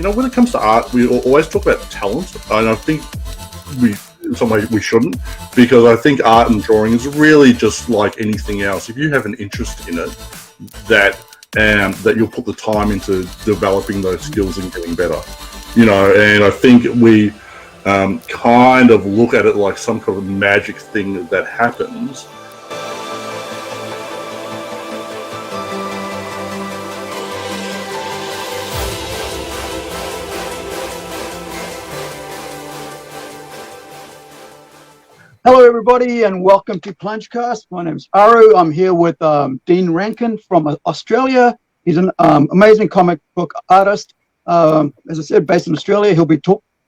when it comes to art, we always talk about talent, and I think in some ways we shouldn't, because I think art and drawing is really just like anything else. If you have an interest in it, that you'll put the time into developing those skills and getting better. And I think we kind of look at it like some kind of magic thing that happens. Hello, everybody, and welcome to PlungeCast. My name's Aru. I'm here with Dean Rankine from Australia. He's an amazing comic book artist. As I said, based in Australia. He'll be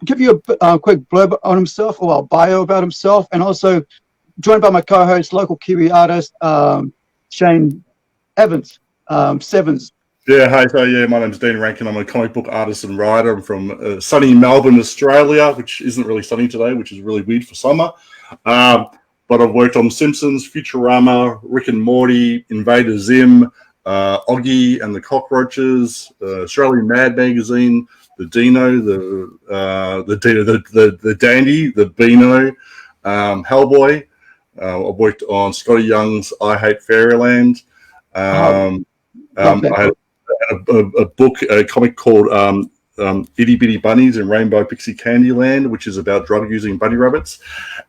give you a quick blurb on himself, or a bio about himself, and also joined by my co-host, local Kiwi artist, Shane Evans, Sevens. Yeah, hey, so my name's Dean Rankine. I'm a comic book artist and writer. I'm from sunny Melbourne, Australia, which isn't really sunny today, which is really weird for summer. But I've worked on Simpsons, Futurama, Rick and Morty, Invader Zim, Oggy and the Cockroaches, Australian Mad Magazine, the Dino, the Dandy, the Beano, Hellboy. I've worked on Scotty Young's I Hate Fairyland. I had a book, a comic called Itty Bitty Bunnies in Rainbow Pixie Candyland, which is about drug using bunny rabbits.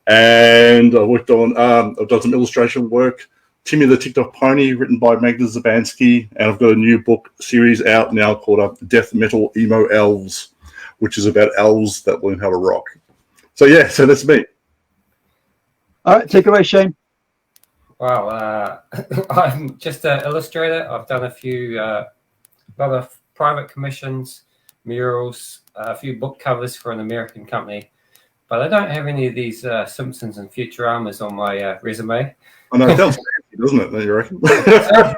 And I worked on, I've done some illustration work. Timmy the Ticked-Off Pony, written by Magda Szubanski, and I've got a new book series out now called Metal Emo Elves, which is about elves that learn how to rock. So that's me. All right, take it away, Shane. Wow, I'm just an illustrator. I've done a few, lot of private commissions, murals, a few book covers for an American company, but I don't have any of these Simpsons and Futuramas on my resume. I know, it sounds fancy, doesn't it? Don't you reckon? The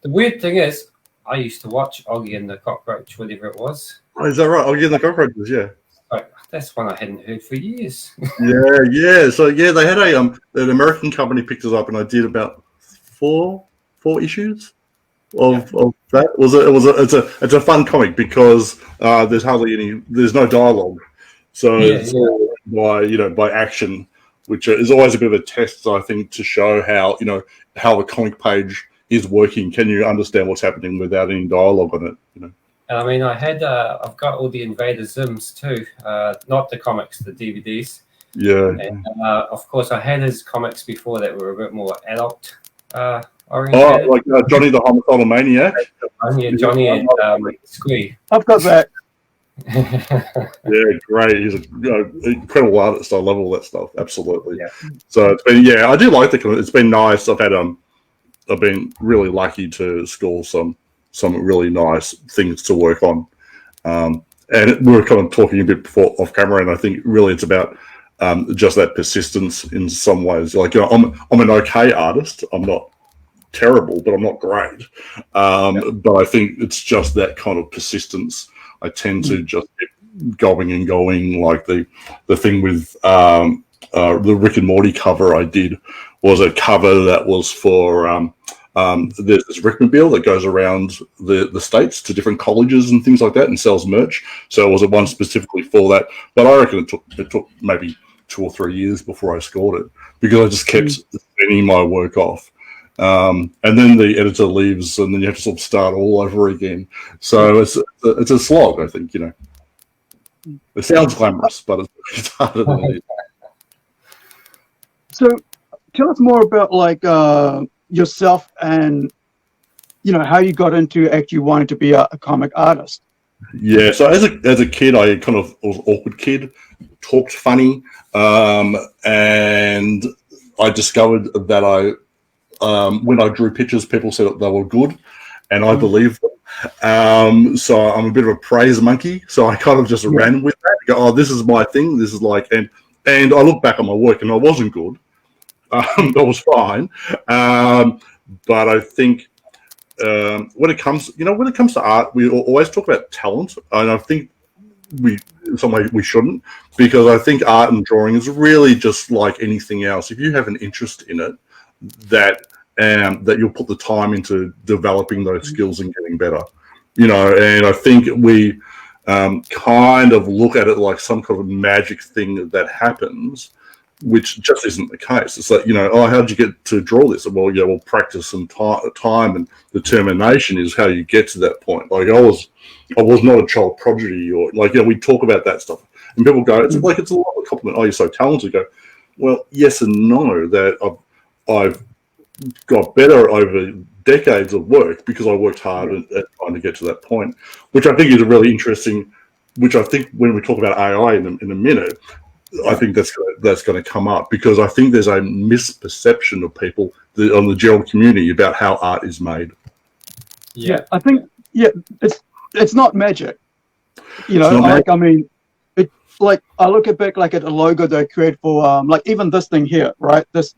weird thing is, I used to watch Oggy and the Cockroach, whatever it was. Oh, is that right? Oggy and the Cockroaches, yeah. But that's one I hadn't heard for years. Yeah. So they had an American company picked us up, and I did about four issues of that. It's a fun comic because there's no dialogue, so it's all by action, which is always a bit of a test, I think, to show how the comic page is working. Can you understand what's happening without any dialogue on it? And I mean, I've got all the Invader Zims too, not the comics, the DVDs. Yeah. And of course, I had his comics before that were a bit more adult oriented. Oh, like Johnny the Homicidal Maniac. Yeah, Johnny and Squee. I've got that. Yeah, great. He's an incredible artist. I love all that stuff. Absolutely. Yeah. So it's been, I do like it's been nice. I've been really lucky to score some really nice things to work on. And we were kind of talking a bit before off camera, and I think really it's about just that persistence in some ways. Like, I'm an okay artist. I'm not terrible, but I'm not great. But I think it's just that kind of persistence. I tend to just keep going and going. Like the thing with the Rick and Morty cover I did was a cover that was for there's this Rickmobile that goes around the states to different colleges and things like that and sells merch. So it was one specifically for that. But I reckon it took maybe 2 or 3 years before I scored it, because I just kept sending my work off. And then the editor leaves, and then you have to sort of start all over again. So it's a slog, I think. It sounds glamorous, but it's harder than it is. So tell us more about yourself and how you got into actually wanting to be a comic artist. Yeah, so as a kid, I kind of was an awkward kid, talked funny, and I discovered that when I drew pictures, people said that they were good, and I believed them. So I'm a bit of a praise monkey, so I kind of just ran with that. Go, oh, this is my thing. This is and I look back on my work, and I wasn't good. That was fine, but I think when it comes to art, we always talk about talent, and I think in some way we shouldn't, because I think art and drawing is really just like anything else. If you have an interest in it, that you'll put the time into developing those skills and getting better, and I think we kind of look at it like some kind of magic thing that happens, which just isn't the case. It's like, how did you get to draw this? Well, practice and time and determination is how you get to that point. Like I was not a child prodigy, or we talk about that stuff, and people go, it's a lot of compliment. Oh, you're so talented. You go, well, yes and no. That I've got better over decades of work because I worked hard at trying to get to that point, which I think is a really interesting. Which I think when we talk about AI in a minute, I think that's going to come up, because I think there's a misperception of people on the general community about how art is made. Yeah, I think it's not magic. I mean, it I look at back at a logo they create for even this thing here, right? This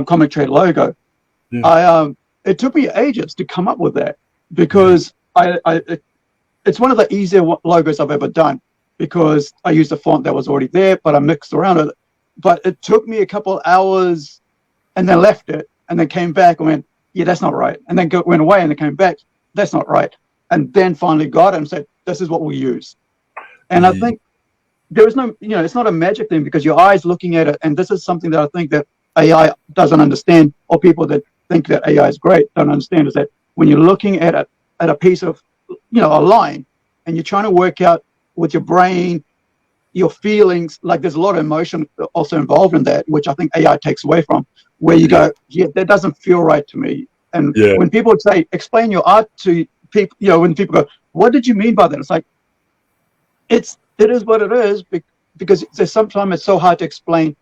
comic trade logo. Yeah. It took me ages to come up with that, because it's one of the easier logos I've ever done, because I used a font that was already there, but I mixed around it. But it took me a couple of hours, and then left it, and then came back and went, yeah, that's not right. And then went away, and then came back, that's not right. And then finally got it and said, this is what we use. And I think there is no, it's not a magic thing, because your eye's looking at it. And this is something that I think that AI doesn't understand, or people that think that AI is great don't understand, is that when you're looking at a piece of, a line, and you're trying to work out with your brain, your feelings, there's a lot of emotion also involved in that, which I think AI takes away from, where you go, that doesn't feel right to me. And when people would say, explain your art to people, when people go, what did you mean by that? It's like, it is what it is, because sometimes it's so hard to explain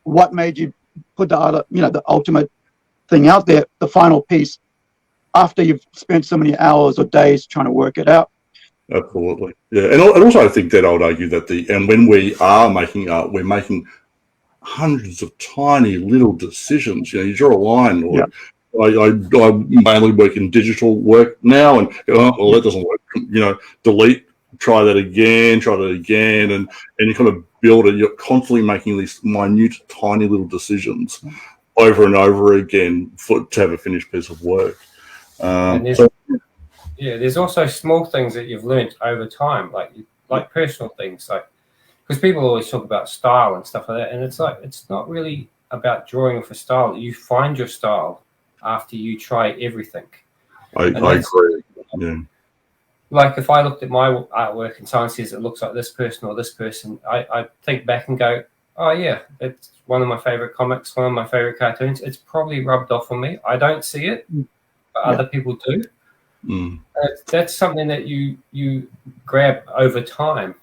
what made you put the ultimate thing out there, the final piece, after you've spent so many hours or days trying to work it out. Absolutely. Yeah. And also I think that I would argue that when we are making art, we're making hundreds of tiny little decisions. You draw a line, or I mainly work in digital work now, and that doesn't work. Delete, try that again, and you kind of build it. You're constantly making these minute, tiny little decisions over and over again to have a finished piece of work. There's also small things that you've learnt over time, like personal things, because people always talk about style and stuff like that, and it's not really about drawing for style. You find your style after you try everything. I agree. Yeah. Like if I looked at my artwork and someone says it looks like this person or this person, I think back and go, oh yeah, it's one of my favorite comics, one of my favorite cartoons. It's probably rubbed off on me. I don't see it, but other people do. That's something that you grab over time,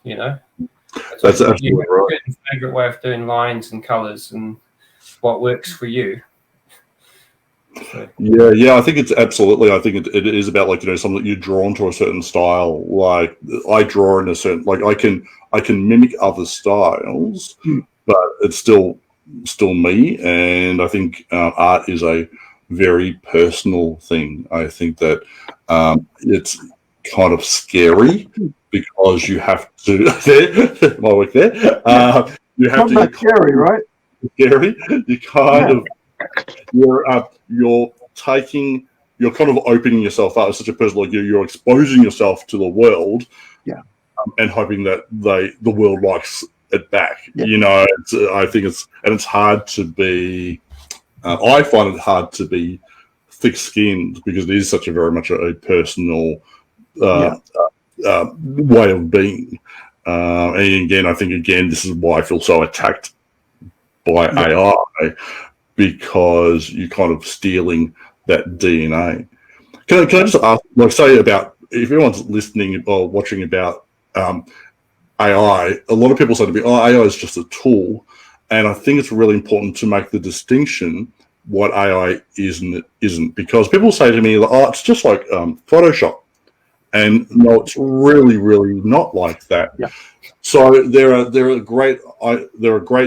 That's absolutely right. Favorite way of doing lines and colors and what works for you. So. Yeah, I think it's absolutely. I think it is about something that you're drawn to a certain style. Like I draw in a certain, I can mimic other styles, but it's still me. And I think art is a very personal thing. I think that it's kind of scary, because you have to my work there. You have to. Not scary, right? Scary. You kind of. You're kind of opening yourself up as such a person. You're exposing yourself to the world, and hoping that the world likes it back. I think it's hard to be. I find it hard to be thick-skinned, because it is such a very much a personal way of being. And again, I think this is why I feel so attacked by AI. Because you're kind of stealing that DNA. Can I just ask, say about, if anyone's listening or watching about AI, a lot of people say to me, AI is just a tool. And I think it's really important to make the distinction what AI isn't. Because people say to me, it's just like Photoshop. And no, it's really, really not like that. Yeah. So there are great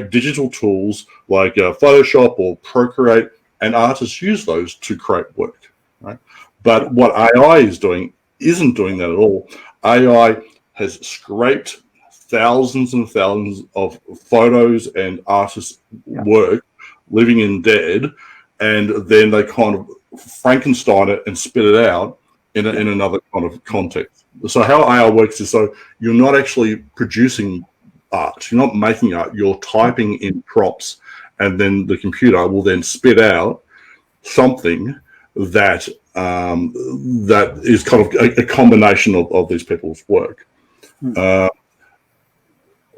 digital tools like Photoshop or Procreate, and artists use those to create work, right? But what AI is doing isn't doing that at all. AI has scraped thousands and thousands of photos and artists' work, living and dead, and then they kind of Frankenstein it and spit it out in another kind of context. So how AI works is, so you're not actually producing art, you're not making art, you're typing in prompts, and then the computer will then spit out something that that is kind of a combination of these people's work.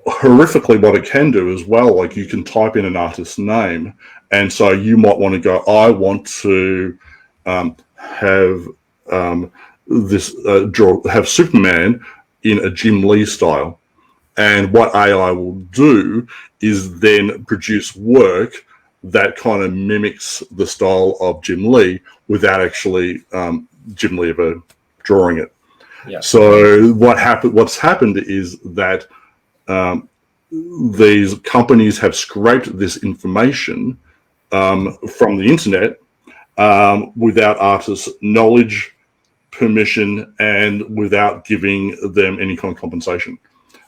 Horrifically, what it can do as well, like you can type in an artist's name, and so you might want to go, I want to have have Superman in a Jim Lee style. And what AI will do is then produce work that kind of mimics the style of Jim Lee without actually Jim Lee ever drawing it. Yeah. So what's happened is that these companies have scraped this information from the internet without artists' knowledge, permission, and without giving them any kind of compensation.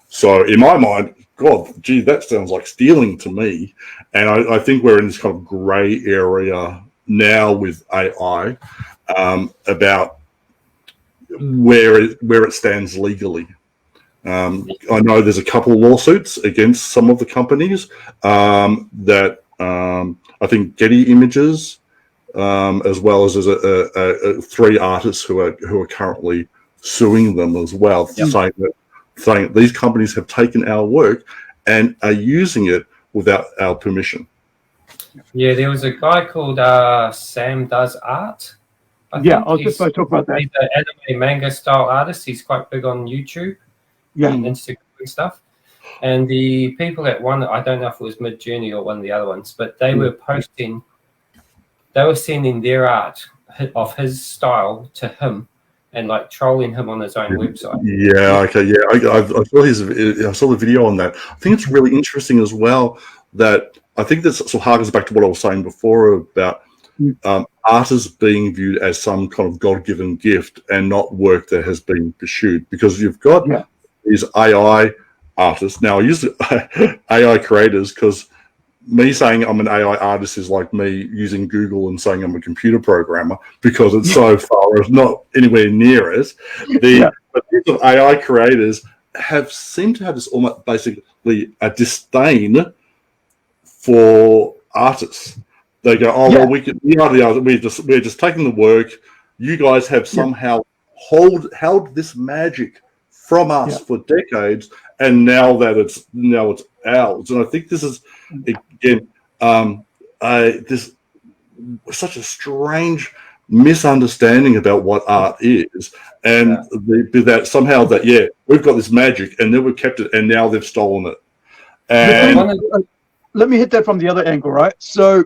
So in my mind, God, gee, that sounds like stealing to me. And I think we're in this kind of gray area now with AI about where it stands legally. I know there's a couple of lawsuits against some of the companies that I think Getty Images, as well as there's 3 artists who are currently suing them as well, saying that these companies have taken our work and are using it without our permission. Yeah, there was a guy called Sam Does Art. I was just going to talk about that. He's an anime manga style artist. He's quite big on YouTube and Instagram and stuff. And the people at one, I don't know if it was Midjourney or one of the other ones, but they were posting, they were sending their art of his style to him and like trolling him on his own website. Yeah, okay, yeah. I saw the video on that. I think it's really interesting as well that I think this sort of harkens back to what I was saying before about artists being viewed as some kind of God-given gift and not work that has been pursued, because you've got these AI artists. Now, I use AI creators because me saying I'm an AI artist is like me using Google and saying I'm a computer programmer, because it's so far, it's not anywhere near it. But these AI creators seem to have this almost basically a disdain for artists. They go, oh well, we're just taking the work. You guys have somehow held this magic from us for decades, and now it's ours. And I think this is again this such a strange misunderstanding about what art is, and that somehow we've got this magic and then we've kept it and now they've stolen it. And let me hit that from the other angle, right? So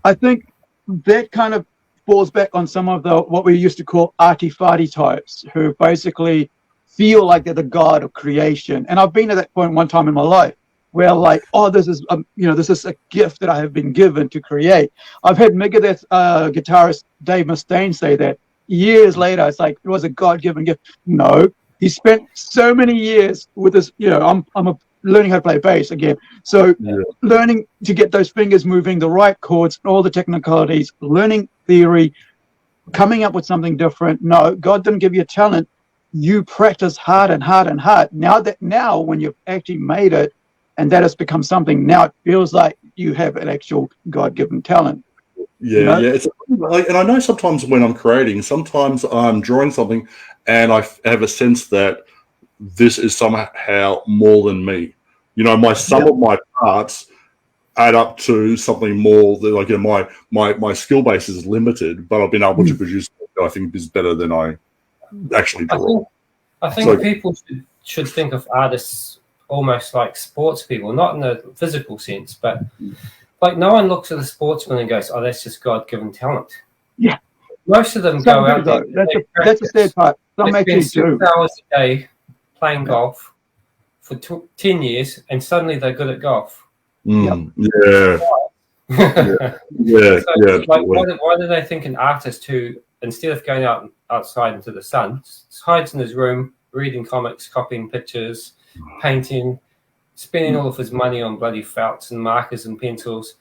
I think that kind of falls back on some of what we used to call arty-farty types, who basically feel like they're the god of creation. And I've been at that point one time in my life where, like, oh, this is a gift that I have been given to create. I've had Megadeth guitarist Dave Mustaine say that years later. It's like it was a God-given gift. No, he spent so many years with this. I'm learning how to play bass again. So learning to get those fingers moving, the right chords, all the technicalities, learning theory, coming up with something different. No, God didn't give you a talent. You practice hard and hard and hard. Now when you've actually made it and that has become something, now it feels like you have an actual God-given talent. Yeah. It's like, and I know sometimes when I'm creating, sometimes I'm drawing something and I have a sense that this is somehow more than me. Some of my parts add up to something more. Like my skill base is limited, but I've been able to produce what I think is better than I actually draw. I think people should think of artists almost like sports people, not in a physical sense, but like no one looks at a sportsman and goes, "Oh, that's just God-given talent." Yeah, most of them go out there. That's the sad part. Some actually do 6 hours a day playing golf for 10 years, and suddenly they're good at golf. Yeah. Why do they think an artist who, instead of going outside into the sun, hides in his room, reading comics, copying pictures, painting, spending all of his money on bloody felts and markers and pencils,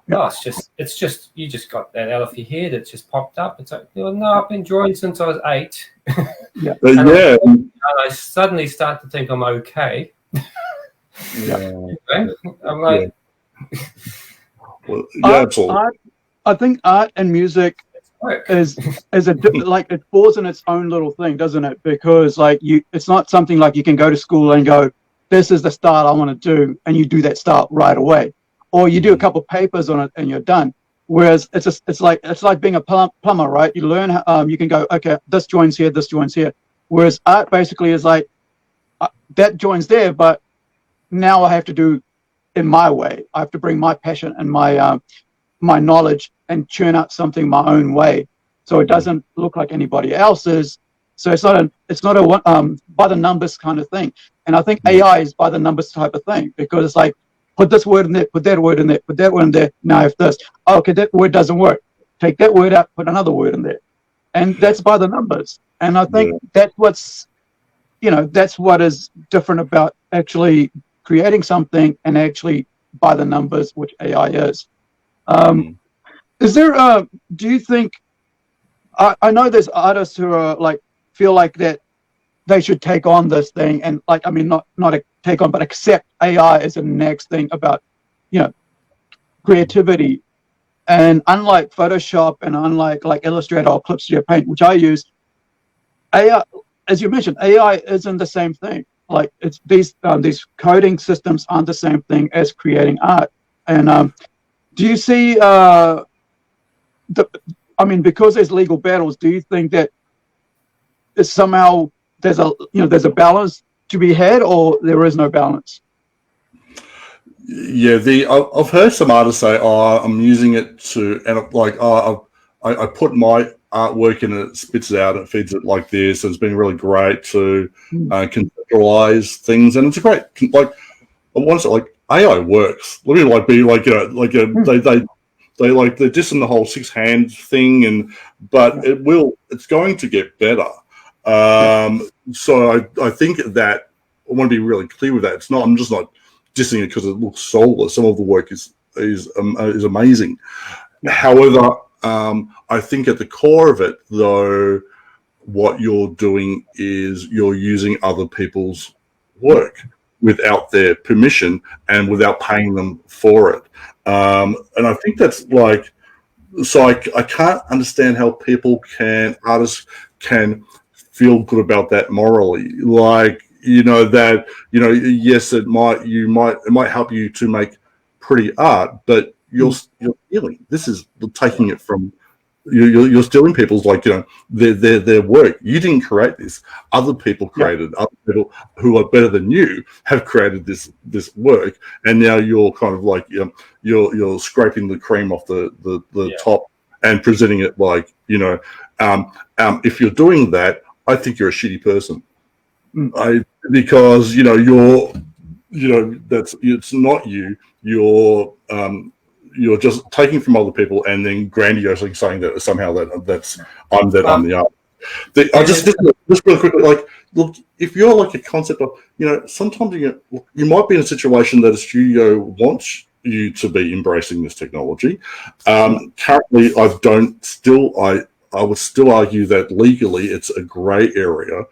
No, it's just you just got that out of your head. It just popped up. It's like, no, I've been drawing since I was 8. Yeah. And I suddenly start to think I'm okay. Yeah. I'm like, Well, yeah, absolutely. I think art and music work. is like it falls in its own little thing, doesn't it? Because like it's not something like you can go to school and go, this is the style I want to do, and you do that style right away, or you do a couple papers on it and you're done. Whereas it's like being a plumber, right? You learn, you can go, okay, this joins here, this joins here. Whereas art basically is like that joins there, but now I have to do in my way. I have to bring my passion and my knowledge and churn out something my own way, so it doesn't look like anybody else's. So it's not a by the numbers kind of thing. And I think AI is by the numbers type of thing, because it's like, put this word in there, put that word in there, put that word in there. Now if this, okay, that word doesn't work, take that word out, put another word in there, and that's by the numbers. And I think that's what is different about actually creating something and actually by the numbers, which AI is. Is there do you think, I know there's artists who are like, feel like that they should take on this thing, and like, I mean, not take on, but accept AI as the next thing about, creativity. And unlike Photoshop and unlike like Illustrator or Clip Studio Paint, which I use, AI, as you mentioned, AI isn't the same thing. Like, it's these coding systems aren't the same thing as creating art. And do you see because there's legal battles, do you think that somehow there's a balance to be had, or there is no balance? Yeah, I've heard some artists say, "Oh, I'm using it to," and like, I put my artwork in and it spits it out and it feeds it like this. And it's been really great to conceptualize things, and it's a great like. I want to say, like, AI works. Let me they like, they're just in the whole 6-hand thing, but it's going to get better. So I think that I want to be really clear with that. I'm just not dissing it because it looks soulless. Some of the work is amazing. However, I think at the core of it, though, what you're doing is you're using other people's work without their permission and without paying them for it. And I think that's like, so I can't understand how artists can feel good about that morally. Like, yes, it might help you to make pretty art, but you're stealing. This is taking it from, you're stealing people's, their work. You didn't create this. Other people created. Other people who are better than you have created this work, and now you're kind of like, you're scraping the cream off the top and presenting it like, if you're doing that, I think you're a shitty person. Because it's not you. You're just taking from other people and then grandiosely saying that somehow I'm the artist. Just really quickly, like, look, if you're like a concept of, sometimes you might be in a situation that a studio wants you to be embracing this technology. Currently, I would still argue that legally it's a grey area.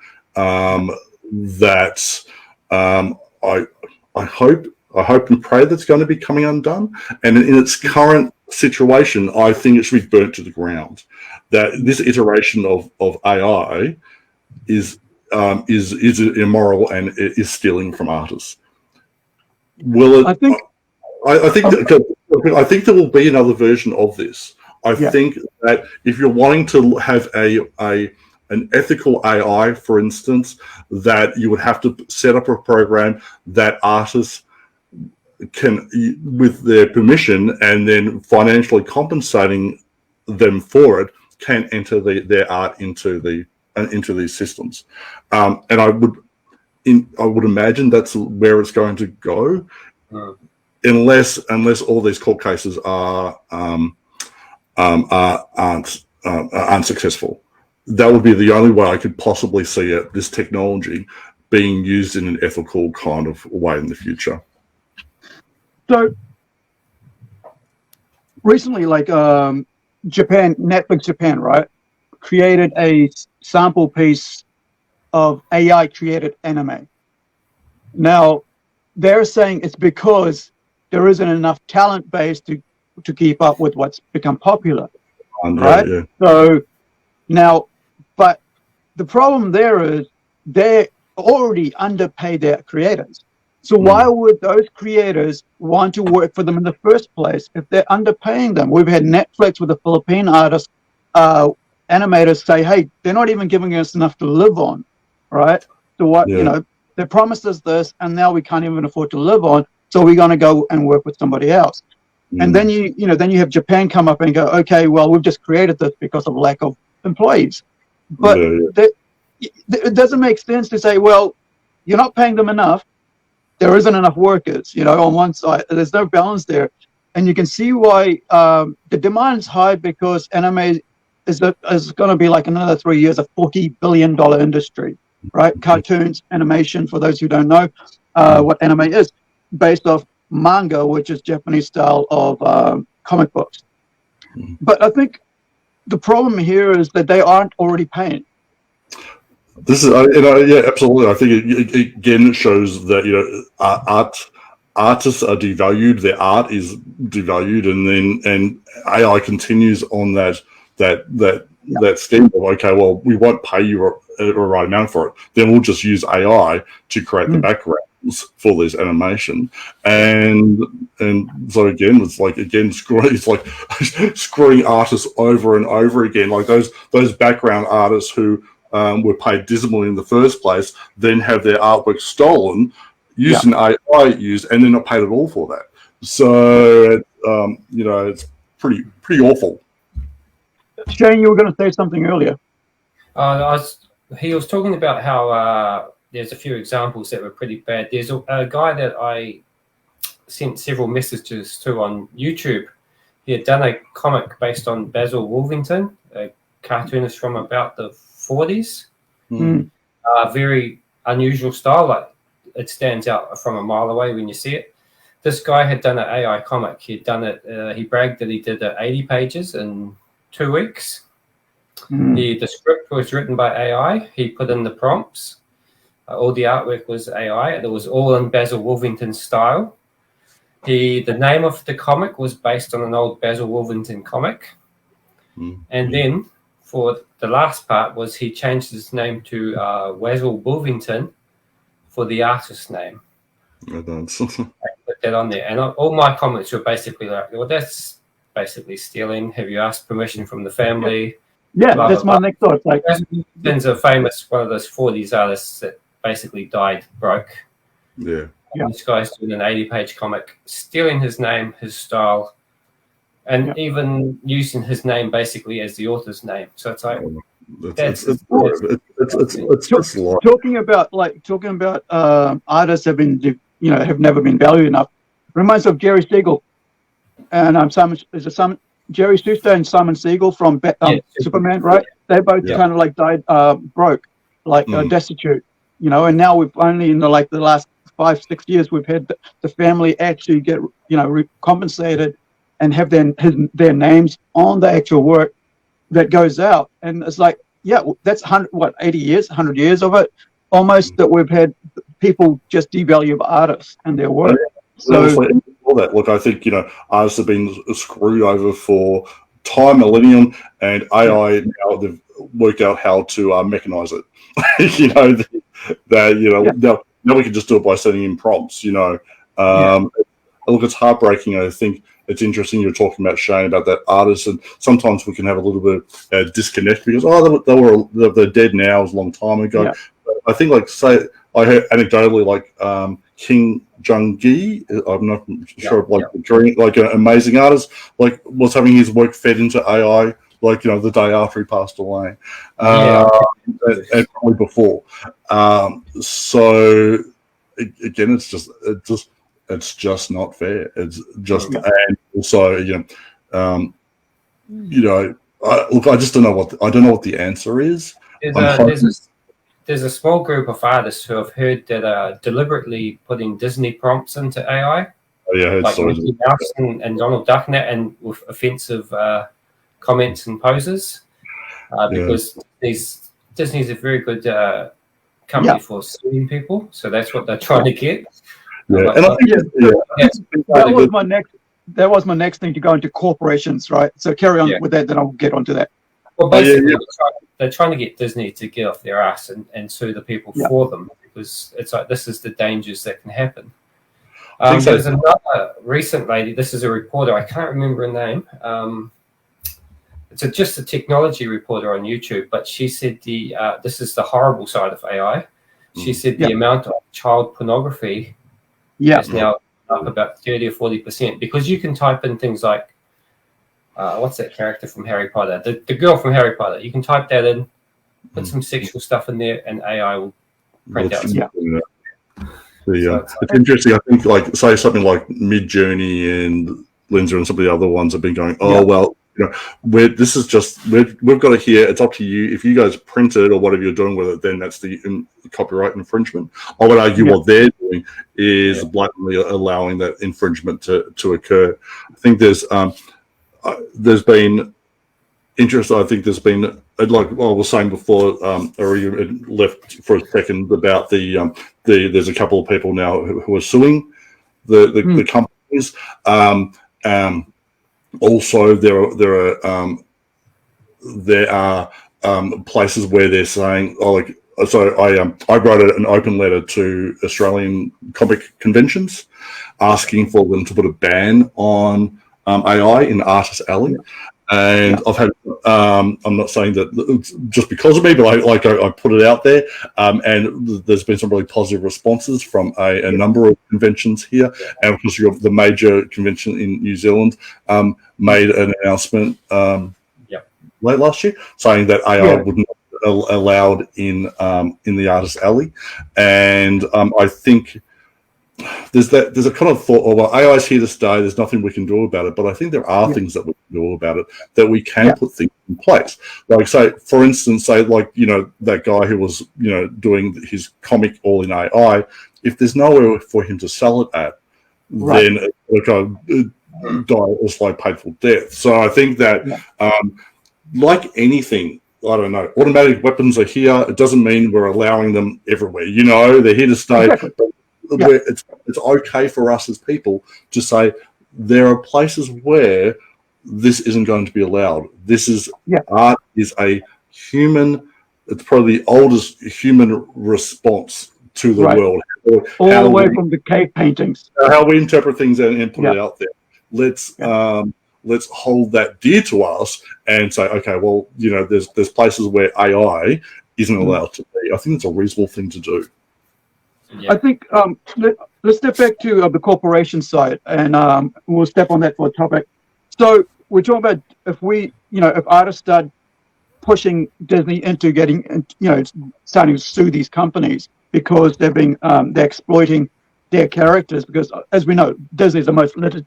That I hope and pray that's going to be coming undone. And in its current situation, I think it should be burnt to the ground. That this iteration of AI is immoral and it is stealing from artists. Will it? I think there will be another version of this. I think that if you're wanting to have an ethical AI, for instance, that you would have to set up a program that artists can, with their permission and then financially compensating them for it, can enter their art into these systems. And I would imagine that's where it's going to go, unless all these court cases aren't successful. That would be the only way I could possibly see this technology being used in an ethical kind of way in the future. So recently, like Netflix Japan, right, created a sample piece of AI created anime. Now, they're saying it's because there isn't enough talent base to keep up with what's become popular, right? Yeah. So now, but the problem there is they already underpay their creators. So why would those creators want to work for them in the first place if they're underpaying them? We've had Netflix with the Philippine artists, animators say, hey, they're not even giving us enough to live on, right? So what, they promised us this, and now we can't even afford to live on, so we're going to go and work with somebody else. And then then you have Japan come up and go, okay, well, we've just created this because of lack of employees. But it doesn't make sense to say, well, you're not paying them enough. There isn't enough workers, on one side. There's no balance there. And you can see why the demand's high, because anime is going to be like another 3 years, a $40 billion industry, right? Cartoons, animation, for those who don't know what anime is, based off manga, which is Japanese style of comic books. But I think the problem here is that they aren't already paying. This is, absolutely. I think it again shows that artists are devalued, their art is devalued, and AI continues on that scheme of, okay, well, we won't pay you a right amount for it, then we'll just use AI to create the backgrounds for this animation, and so again, it's like screwing artists over and over again, like those background artists who were paid dismally in the first place, then have their artwork stolen, used an AI used, and they're not paid at all for that. So it's pretty awful. Shane, you were going to say something earlier. He was talking about how there's a few examples that were pretty bad. There's a guy that I sent several messages to on YouTube. He had done a comic based on Basil Wolvington, a cartoonist from about the 40s. Very unusual style. Like, it stands out from a mile away when you see it. This guy had done an AI comic. He'd done it. He bragged that he did 80 pages in 2 weeks. The script was written by AI. He put in the prompts. All the artwork was AI. It was all in Basil Wolvington style. The name of the comic was based on an old Basil Wolvington comic. And then for the last part was he changed his name to Basil Wolvington for the artist's name. I put that on there. And all my comments were basically like, well, that's basically stealing. Have you asked permission from the family? Yeah, that's my next thought. Like, Wolvington's a famous one of those 40s artists that basically died broke. Yeah. This guy's doing an 80-page comic, stealing his name, his style, and even using his name basically as the author's name. So it's like talking about artists have been have never been valued enough. Reminds me of Jerry Siegel and Jerry Souster and Simon Siegel from Superman, right? They both kind of like died broke, like destitute, and now we've only in the last 5-6 years we've had the family actually get compensated and have their names on the actual work that goes out. And it's like, that's 80 years, 100 years of it almost, that we've had people just devalue artists and their work. Look, I think artists have been screwed over for time, millennium, and AI now they've worked out how to mechanize it. Now we can just do it by sending in prompts. Look, it's heartbreaking. I think it's interesting you're talking about, Shane, about that artist, and sometimes we can have a little bit of disconnect because they're dead now. It was a long time ago. Yeah. But I think I heard anecdotally King Jung-gi, I'm not sure, an amazing artist, was having his work fed into AI, the day after he passed away, and probably before. So again, it's just not fair. It's just, and also, I just don't know what the answer is. There's a small group of artists who have heard that are deliberately putting Disney prompts into AI. Yeah, I heard like stories. Mickey Mouse and Donald Duck and that, and with offensive comments and poses, because Disney's a very good company for suing people, so that's what they're trying to get. Yeah, and I think that was my next thing to go into corporations, right? So carry on with that, then I'll get onto that. Well, basically, they're trying to get Disney to get off their ass and sue the people for them, because it's like this is the dangers that can happen. There's another recent lady. This is a reporter. I can't remember her name. It's just a technology reporter on YouTube, but she said this is the horrible side of AI. She said the amount of child pornography is now up about 30 or 40%, because you can type in things like what's that character from Harry Potter? The girl from Harry Potter. You can type that in, put some sexual stuff in there, and AI will print out. It's interesting. I think, like, say something like Midjourney and Lindsay and some of the other ones have been going, well, you know, this is just we've got it here. It's up to you. If you guys print it or whatever you're doing with it, then that's the copyright infringement. I would argue what they're doing is blatantly allowing that infringement to occur. I think there's been interest. I think there's been, like I was saying before, or you left for a second, about there's a couple of people now who are suing the companies. Also, there are places where they're saying, I wrote an open letter to Australian comic conventions asking for them to put a ban on AI in Artist Alley. And I've had, I'm not saying that just because of me, but I put it out there, and there's been some really positive responses from a number of conventions here. And of course, the major convention in New Zealand made an announcement late last year saying that AI would not be allowed in the Artist Alley. And I think there's a kind of thought, well, AI is here to stay, there's nothing we can do about it. But I think there are things that we can do about it, that we can put things in place. Like, say, for instance, like, you know, that guy who was, you know, doing his comic all in AI, if there's nowhere for him to sell it at, then die a slow, painful death. So I think that, like anything, I don't know, automatic weapons are here. It doesn't mean we're allowing them everywhere. You know, they're here to stay. Exactly. It's okay for us as people to say there are places where this isn't going to be allowed. This is art is a human. It's probably the oldest human response to the world. All the way from the cave paintings. How we interpret things and put it out there. Let's hold that dear to us and say, okay, well, you know, there's places where AI isn't allowed to be. I think it's a reasonable thing to do. I think let's step back to the corporation side, and we'll step on that for a topic. So we're talking about if artists start pushing Disney into getting, starting to sue these companies because they're exploiting their characters, because as we know, Disney is the most they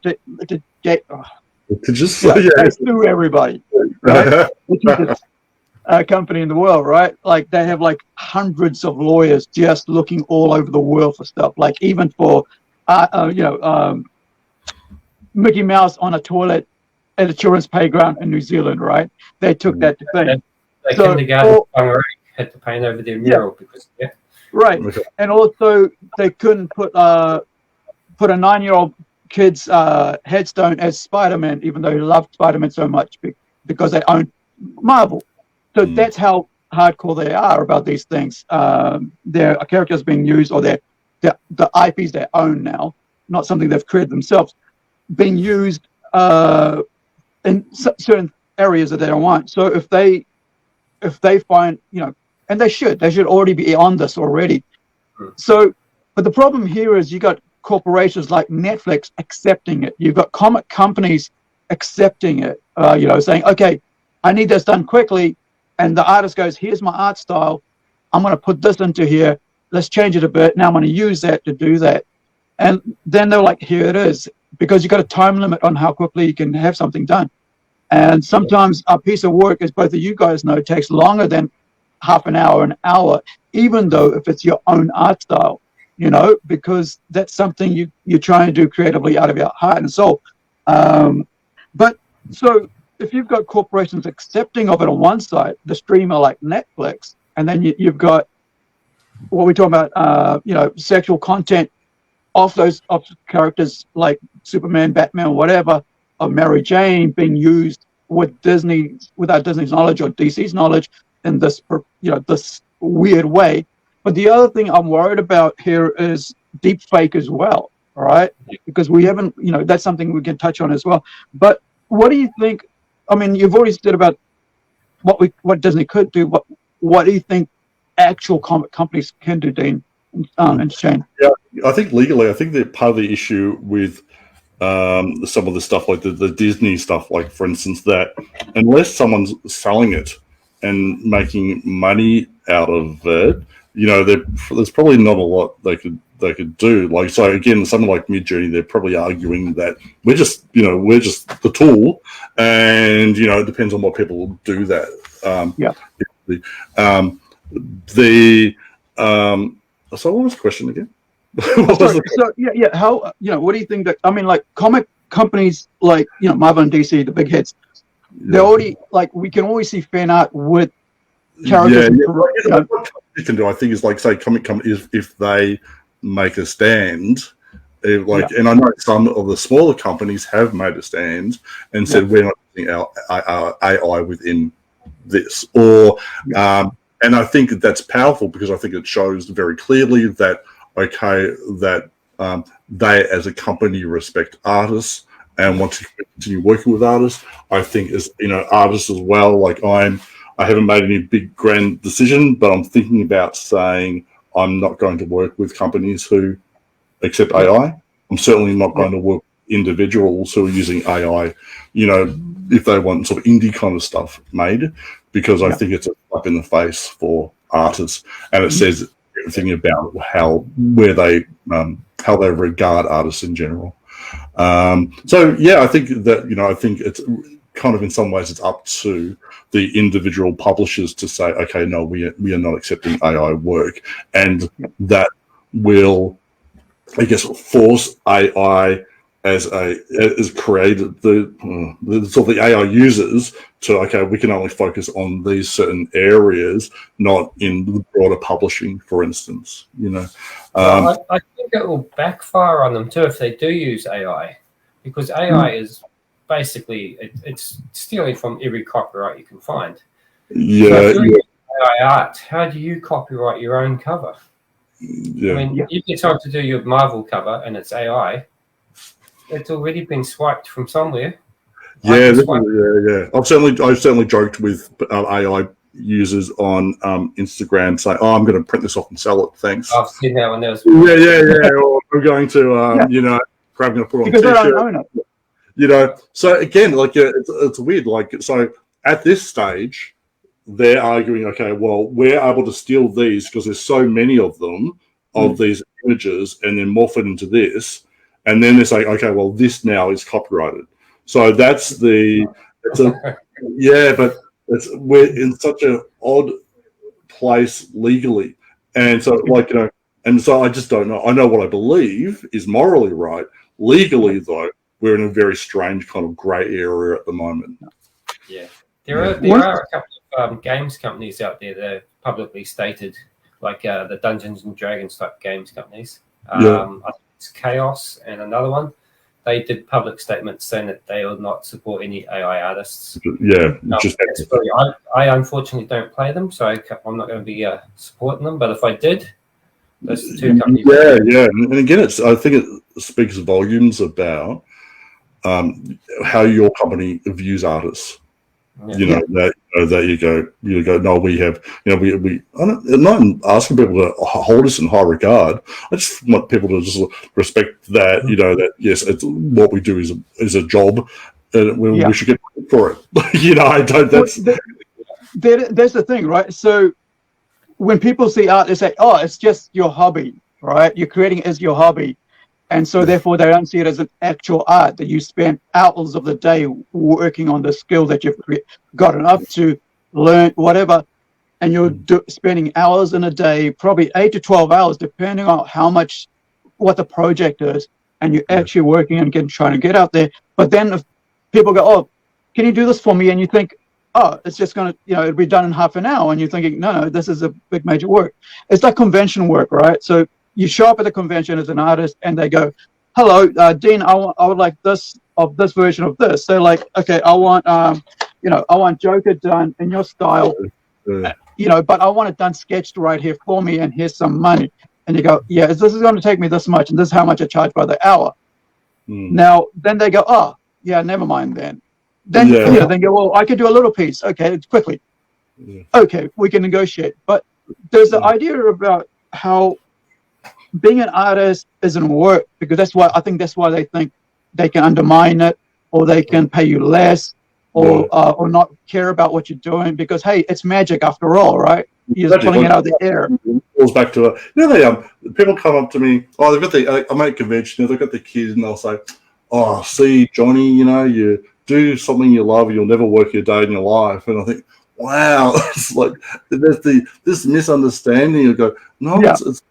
sue everybody, right? Which is company in the world, right? Like, they have like hundreds of lawyers just looking all over the world for stuff. Like, even for Mickey Mouse on a toilet at a children's playground in New Zealand, right? They took that to thing. Kindergarten had to paint over their mural because right. And also they couldn't put a 9-year-old kid's headstone as Spider-Man, even though he loved Spider-Man so much, because they owned Marvel. So that's how hardcore they are about these things. Their characters being used, or the IPs they own now, not something they've created themselves, being used in certain areas that they don't want. So if they find, and they should already be on this already. So, but the problem here is you got corporations like Netflix accepting it. You've got comic companies accepting it. Saying, okay, I need this done quickly. And the artist goes, here's my art style. I'm going to put this into here. Let's change it a bit. Now I'm going to use that to do that. And then they're like, here it is. Because you've got a time limit on how quickly you can have something done. And sometimes a piece of work, as both of you guys know, takes longer than half an hour, even though if it's your own art style. because that's something you're trying to do creatively out of your heart and soul. But so if you've got corporations accepting of it on one side, the streamer like Netflix, and then you've got what we're talking about, sexual content of those of characters like Superman, Batman, whatever, or Mary Jane being used without Disney's knowledge or DC's knowledge in this, this weird way. But the other thing I'm worried about here is deep fake as well, all right? Because we haven't, that's something we can touch on as well. But what do you think? I mean, you've already said about what Disney could do, but what do you think actual comic companies can do, Dean and Shane? Yeah, I think legally, I think that part of the issue with some of the stuff like the Disney stuff, like for instance, that unless someone's selling it and making money out of it, there's probably not a lot they could do. Like, so again, something like Midjourney, they're probably arguing that we're just the tool, and it depends on what people will do that. So what was the question again? How what do you think that? I mean, like comic companies like Marvel and DC, the big hits, they're already like we can always see fan art with characters. What you can do, I think, is like say comic companies if they make a stand. And I know some of the smaller companies have made a stand and said we're not using our AI within this, and I think that's powerful because I think it shows very clearly that they as a company respect artists and want to continue working with artists. I think as artists as well. Like I haven't made any big grand decision, but I'm thinking about saying I'm not going to work with companies who accept AI. I'm certainly not going to work with individuals who are using AI, if they want sort of indie kind of stuff made, because I think it's a slap in the face for artists, and it says everything about how they regard artists in general. I think that I think it's kind of in some ways it's up to the individual publishers to say, okay, no, we are not accepting AI work, and that will, I guess, force AI as created the sort of the AI users to we can only focus on these certain areas, not in the broader publishing, for instance. I think it will backfire on them too if they do use AI, because AI is basically it's stealing from every copyright you can find. Yeah. So if you're using AI art, how do you copyright your own cover? Yeah. I mean, if you're trying to do your Marvel cover and it's AI, it's already been swiped from somewhere. Yeah. I've certainly joked with AI users on Instagram saying, "Oh, I'm going to print this off and sell it. Thanks." I've seen that one. Or we're going to, I'm going to put on because a t-shirt. they don't own it. So again, it's weird. So at this stage, they're arguing, okay, well, we're able to steal these because there's so many of them of these images, and then morph it into this, and then they say, okay, well, this now is copyrighted. So but we're in such an odd place legally, and so and so I just don't know. I know what I believe is morally right. Legally, though, we're in a very strange kind of grey area at the moment. Yeah, there are a couple of games companies out there that are publicly stated, like the Dungeons and Dragons type games companies. I think it's Chaos and another one. They did public statements saying that they will not support any AI artists. Yeah, I unfortunately don't play them, so I'm not going to be supporting them. But if I did, those two companies. Yeah, and again, I think it speaks volumes about how your company views artists. That you go. No, we have. I'm not asking people to hold us in high regard. I just want people to just respect that. That yes, it's what we do is a job, and we should get paid for it. I don't. That's the thing, right? So when people see art, they say, "Oh, it's just your hobby, right? You're creating it as your hobby." And so therefore they don't see it as an actual art that you spend hours of the day working on the skill that you've gotten up to, learn, whatever. and you're spending hours in a day, probably 8 to 12 hours, depending on what the project is, and you're actually working and trying to get out there. But then if people go, oh, can you do this for me? And you think, oh, it's just going to, it'll be done in half an hour. And you're thinking, no, this is a big major work. It's like convention work, right? So you show up at the convention as an artist and they go, hello, Dean, I would like this version of this. So like, okay, I want, I want Joker done in your style, but I want it done sketched right here for me, and here's some money. And you go, yeah, this is going to take me this much, and this is how much I charge by the hour. Now, then they go, oh, yeah, never mind then. Then then go, well, I could do a little piece. Okay, it's quickly. Okay, we can negotiate. But there's the idea about how being an artist isn't work, because that's why they think they can undermine it, or they can pay you less, or not care about what you're doing, because hey, it's magic after all, right? You're just pulling it out of the air. It falls back to it. People come up to me. Oh, they've got I'm at a convention. They've got the kids, and they'll say, "Oh, see, Johnny, you do something you love, you'll never work your day in your life." And I think, wow, it's like there's this misunderstanding. You go, no, it's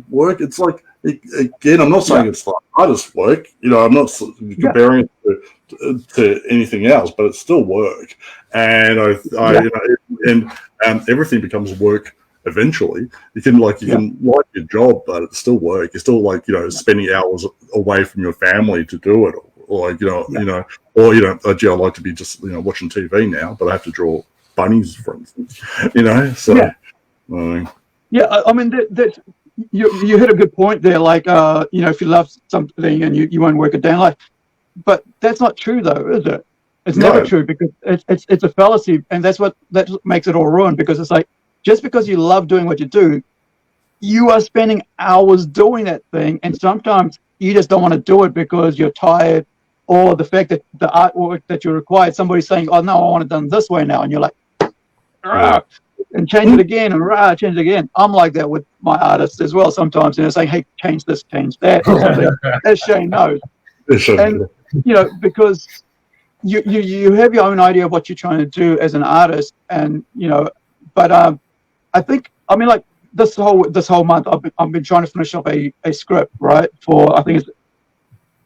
work. It's like, again, I'm not saying it's like artist work. I'm not comparing it to anything else, but it's still work. And everything becomes work eventually. You can like your job, but it's still work. You're still like spending hours away from your family to do it, or like gee, I like to be just watching TV now, but I have to draw bunnies, for instance. So I mean that you hit a good point there. Like if you love something and you won't work a day in life, but that's not true though, is it? It's never true, because it's a fallacy, and that makes it all ruined. Because it's like, just because you love doing what you do, you are spending hours doing that thing, and sometimes you just don't want to do it because you're tired, or the fact that the artwork that you required, somebody's saying, oh no, I want it done this way now, and you're like, and change it again, and change it again. I'm like that with my artists as well sometimes, saying, hey, change this, change that, or something, as Shane knows. And because you have your own idea of what you're trying to do as an artist, and but I think, I mean, like this whole month I've been trying to finish up a script, right, for, I think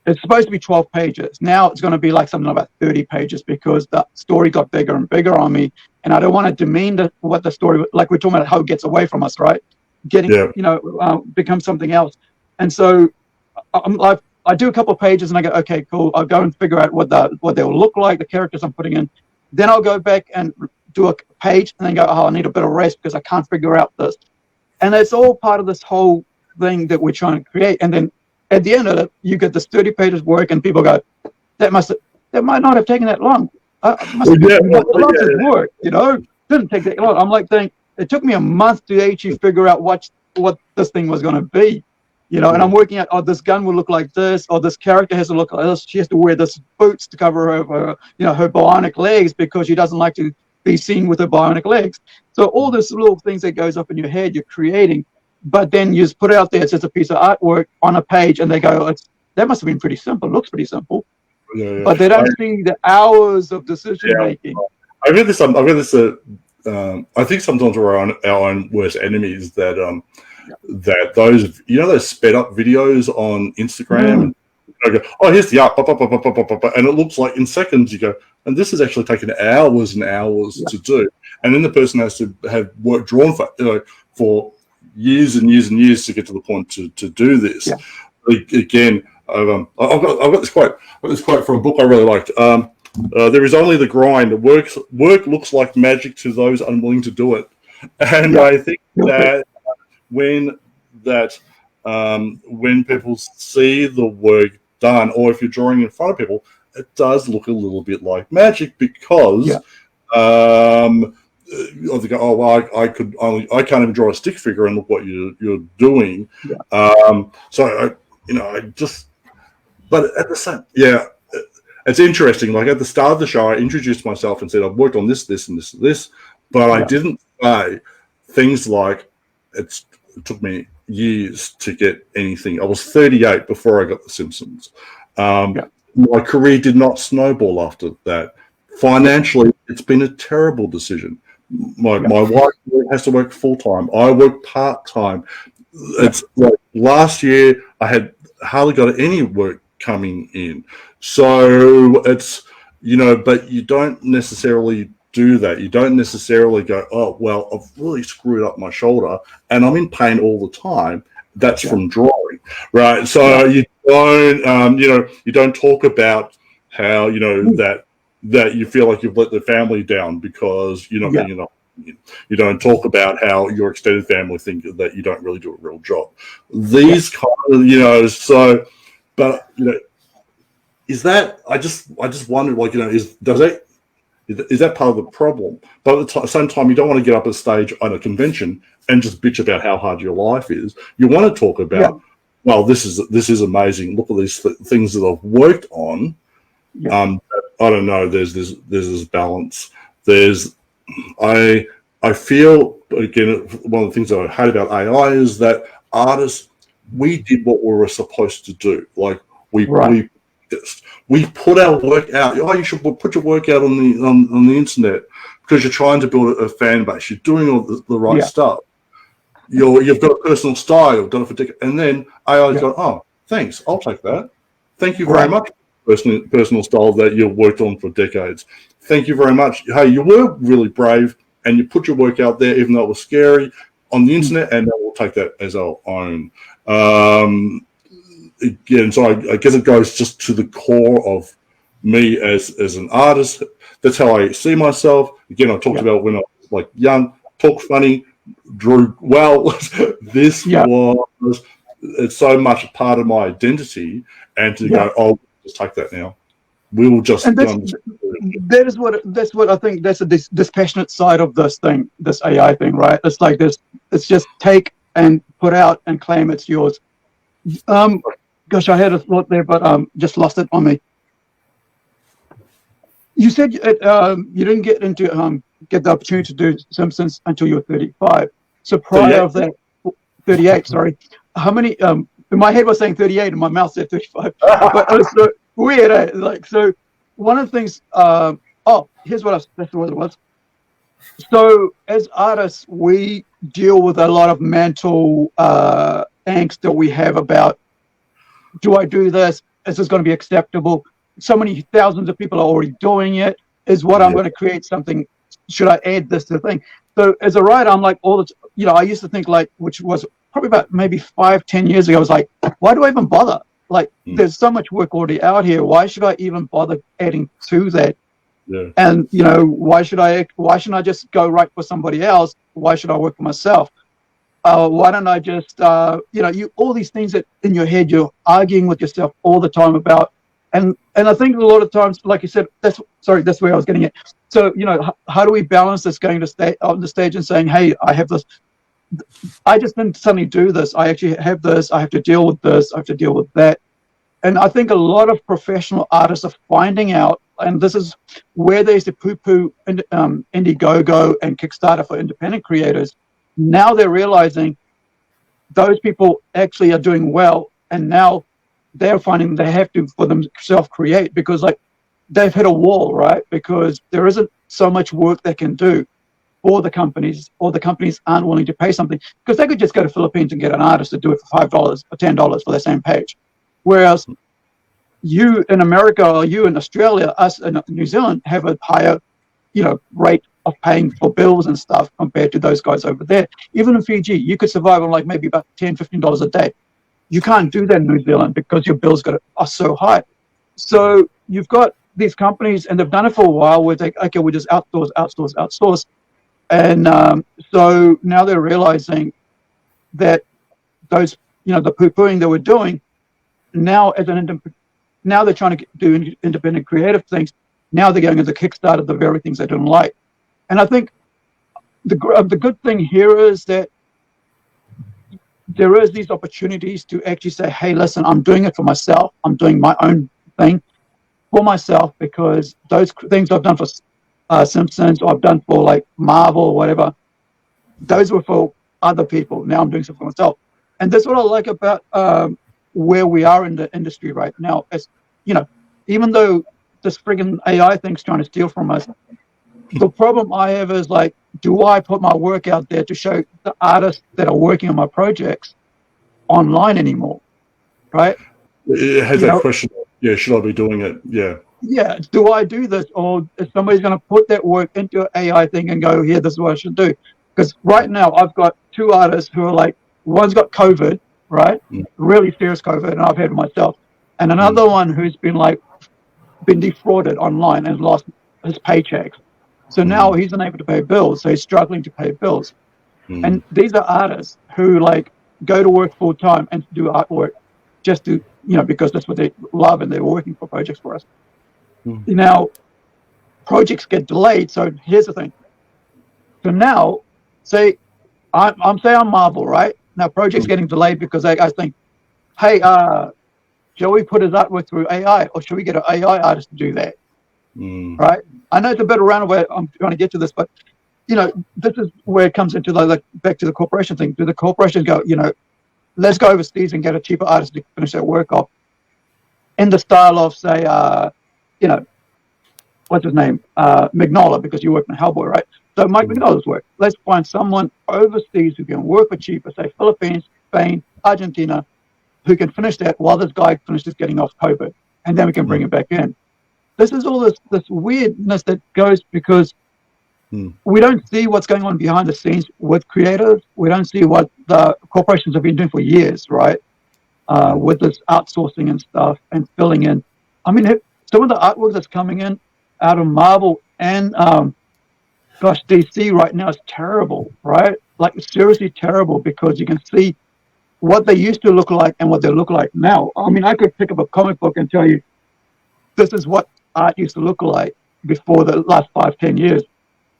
it's supposed to be 12 pages. Now it's going to be like something about 30 pages, because the story got bigger and bigger on me, and I don't want to demean what the story, like we're talking about how it gets away from us, right, become something else. And so I do a couple of pages and I go, okay, cool. I'll go and figure out what they'll look like, the characters I'm putting in. Then I'll go back and do a page and then go, oh, I need a bit of rest because I can't figure out this. And it's all part of this whole thing that we're trying to create. And then at the end of it, you get this 30 pages work, and people go, that might not have taken that long. Must have been lots of work, Didn't take that long. I'm like saying, it took me a month to actually figure out what this thing was going to be. And I'm working out, this gun will look like this, or this character has to look like this. She has to wear this boots to cover her bionic legs, because she doesn't like to be seen with her bionic legs. So all these little things that goes up in your head, you're creating, but then you just put it out there. It's just a piece of artwork on a page, and they go, that must have been pretty simple. It looks pretty simple. But they don't see the hours of decision making. I read this. I think sometimes we're our own worst enemies. That those sped up videos on Instagram, and I go, oh, here's the art, and it looks like in seconds. You go, and this has actually taken hours and hours to do, and then the person has to have work drawn for years and years and years to get to the point to do this. Again, I've got this quote. From a book I really liked. There is only the grind. Work looks like magic to those unwilling to do it, and I think that. When people see the work done, or if you're drawing in front of people, it does look a little bit like magic, because they go, oh well, I can't even draw a stick figure, and look what you're doing. But at the same, it's interesting. Like at the start of the show, I introduced myself and said I've worked on this, and this, but I didn't say things like it took me years to get anything. I was 38 before I got The Simpsons. My career did not snowball after that. Financially, it's been a terrible decision. My wife has to work full time. I work part time. It's like last year I had hardly got any work coming in. So it's, but you don't necessarily do that. You don't necessarily go, oh, well, I've really screwed up my shoulder and I'm in pain all the time. That's from drawing, right? So you don't, you don't talk about how, that you feel like you've let the family down because you're not being enough. You don't talk about how your extended family think that you don't really do a real job. These kind of, but is that? I just wondered, like, is that part of the problem? But at the same time, you don't want to get up on stage on a convention and just bitch about how hard your life is. You want to talk about, well, this is amazing. Look at these things that I've worked on. I don't know. There's this balance. I feel, again, one of the things that I hate about AI is that artists, we did what we were supposed to do. Like we put our work out. Oh, you should put your work out on the internet because you're trying to build a fan base. You're doing all the right stuff. You've got a personal style. You've done it for decades, and then AI's got, oh, thanks, I'll take that. Thank you very much. Personal style that you've worked on for decades. Thank you very much. Hey, you were really brave and you put your work out there, even though it was scary, on the internet, and we'll take that as our own. Again, so I guess it goes just to the core of me as an artist. That's how I see myself. Again, I talked about when I was like young, talk funny, drew well. This was it's so much a part of my identity, and to go, oh, just take that now. We will just. And that's what I think. That's a dispassionate side of this thing, this AI thing, right? It's like this. It's just take and put out and claim it's yours. Gosh, I had a thought there, but just lost it on me. You said you didn't get the opportunity to do Simpsons until you were 35. So prior of that, 38. Sorry, how many? In my head was saying 38, and my mouth said 35. But it was so weird. Like, so one of the things. Here's that's what it was. So as artists, we deal with a lot of mental angst that we have about, do I do this? Is this going to be acceptable? So many thousands of people are already doing it. Is what I'm going to create something? Should I add this to the thing? So as a writer, I'm like I used to think, like, which was probably about maybe 5-10 years ago, I was like, why do I even bother? Like, there's so much work already out here. Why should I even bother adding to that? Yeah. And why shouldn't I just go write for somebody else? Why should I work for myself? Why don't I just all these things that in your head you're arguing with yourself all the time about, and I think a lot of times, like you said, that's where I was getting at. So how do we balance this going to on the stage and saying, hey, I have this, I just didn't suddenly do this. I actually have this. I have to deal with this. I have to deal with that. And I think a lot of professional artists are finding out, and this is where they used to poo-poo Indiegogo and Kickstarter for independent creators. Now they're realizing those people actually are doing well, and now they're finding they have to for themselves create, because like they've hit a wall, right? Because there isn't so much work they can do for the companies, or the companies aren't willing to pay something, because they could just go to Philippines and get an artist to do it for $5 or $10 for the same page. Whereas you in America, or you in Australia, us in New Zealand have a higher, rate of paying for bills and stuff compared to those guys over there. Even in Fiji, you could survive on like maybe about $10, $15 a day. You can't do that in New Zealand because your bills are so high. So you've got these companies, and they've done it for a while, where they, okay, we just outsource. And so now they're realizing that those, the poo-pooing they were doing, now now they're trying to do independent creative things. Now they're going into Kickstarter, the very things they don't like. And I think the good thing here is that there is these opportunities to actually say, hey, listen, I'm doing it for myself. I'm doing my own thing for myself, because those things I've done for Simpsons, or I've done for like Marvel or whatever, those were for other people. Now I'm doing something for myself. And that's what I like about where we are in the industry right now. As even though this friggin' AI thing's trying to steal from us, the problem I have is like, do I put my work out there to show the artists that are working on my projects online anymore? Right? It has You that know, question. Yeah, should I be doing it? Yeah. yeah, do I do this, or is somebody's going to put that work into an AI thing and go, here, this is what I should do? Because right now I've got two artists who are like, one's got COVID, right? Really serious COVID, and I've had it myself. And another one who's been defrauded online and lost his paychecks. So now he's unable to pay bills, so he's struggling to pay bills. And these are artists who like go to work full time and do artwork just to, because that's what they love, and they're working for projects for us. Now, projects get delayed. So here's the thing. So now, say I'm Marvel, right? Now projects getting delayed because they guys think, hey, shall we put his artwork through AI, or should we get an AI artist to do that? Right? I know it's a bit around where I'm trying to get to this, but this is where it comes into like back to the corporation thing. Do the corporations go, let's go overseas and get a cheaper artist to finish that work off, in the style of, say, what's his name? Mignola, because you work in Hellboy, right? So Mike Mignola's work. Let's find someone overseas who can work for cheaper, say Philippines, Spain, Argentina, who can finish that while this guy finishes getting off COVID, and then we can bring him back in. This is all this weirdness that goes because we don't see what's going on behind the scenes with creators. We don't see what the corporations have been doing for years, right? With this outsourcing and stuff and filling in. I mean, some of the artwork that's coming in out of Marvel and DC right now is terrible, right? Like seriously terrible, because you can see what they used to look like and what they look like now. I mean, I could pick up a comic book and tell you this is what art used to look like before the last 5-10 years